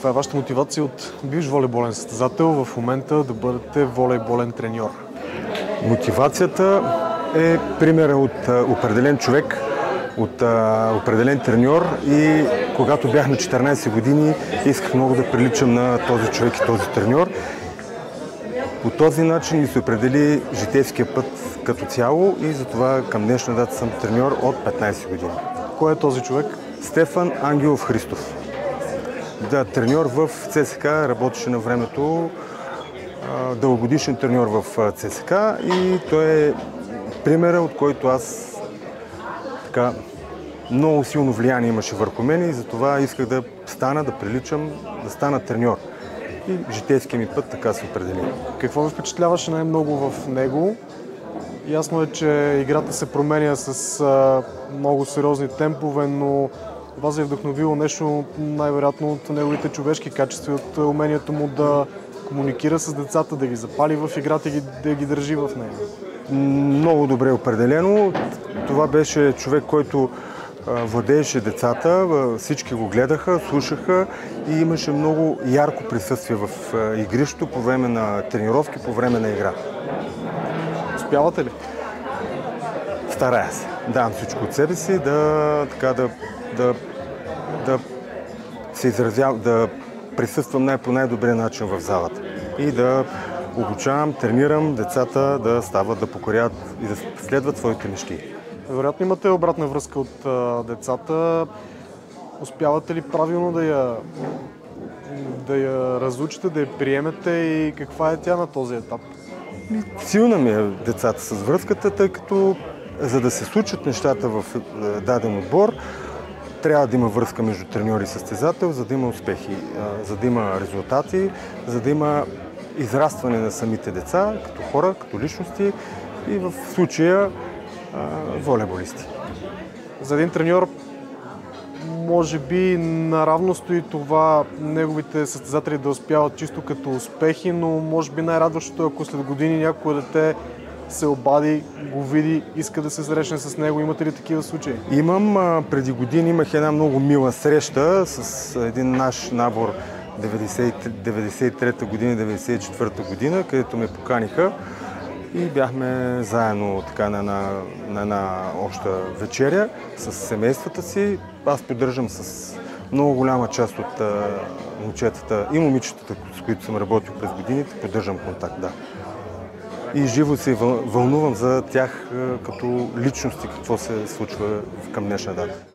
Това е вашата мотивация от бивш волейболен състезател в момента да бъдете волейболен треньор. Мотивацията е примера от определен човек, от определен треньор и когато бях на 14 години исках много да приличам на този човек и този треньор. По този начин ми се определи житейския път като цяло и затова към днешна дата съм треньор от 15 години. Кой е този човек? Стефан Ангелов Христов. Да, треньор в ЦСКА, работеше на времето, дългогодишен треньор в ЦСКА и той е примера, от който аз много силно влияние имаше върху мен и затова исках да стана, да приличам, да стана треньор. И житейския ми път така се определи. Какво ви впечатляваше най-много в него? Ясно е, че играта се променя с много сериозни темпове, но вас е вдъхновило нещо най-вероятно от неговите човешки качества, от умението му да комуникира с децата, да ги запали в играта и да ги държи в нея. Много добре определено. Това беше човек, който владееше децата, всички го гледаха, слушаха и имаше много ярко присъствие в игрището по време на тренировки, по време на игра. Успявате ли? Старая се. Давам всичко от себе си, да се изразявам, да присъствам по най-добрия начин в залата и да обучавам, тренирам децата да стават, да покорят и да следват своите мечти. Вероятно имате обратна връзка от децата. Успявате ли правилно да я разучите, да я приемете и каква е тя на този етап? Силна ми е децата с връзката, тъй като за да се случат нещата в даден отбор, трябва да има връзка между треньор и състезател, за да има успехи, за да има резултати, за да има израстване на самите деца, като хора, като личности и в случая волейболисти. За един треньор може би наравно стои това неговите състезатели да успяват чисто като успехи, но може би най-радващото е, ако след години някое дете се обади, го види, иска да се срещне с него. Имате ли такива случаи? Имам. Преди години имах една много мила среща с един наш набор 93-та година, 94-та година, където ме поканиха и бяхме заедно на една обща вечеря с семействата си. Аз поддържам с много голяма част от момчетата и момичетата, с които съм работил през годините, поддържам контакт, да. И живо се вълнувам за тях като личности, какво се случва към днешна дата.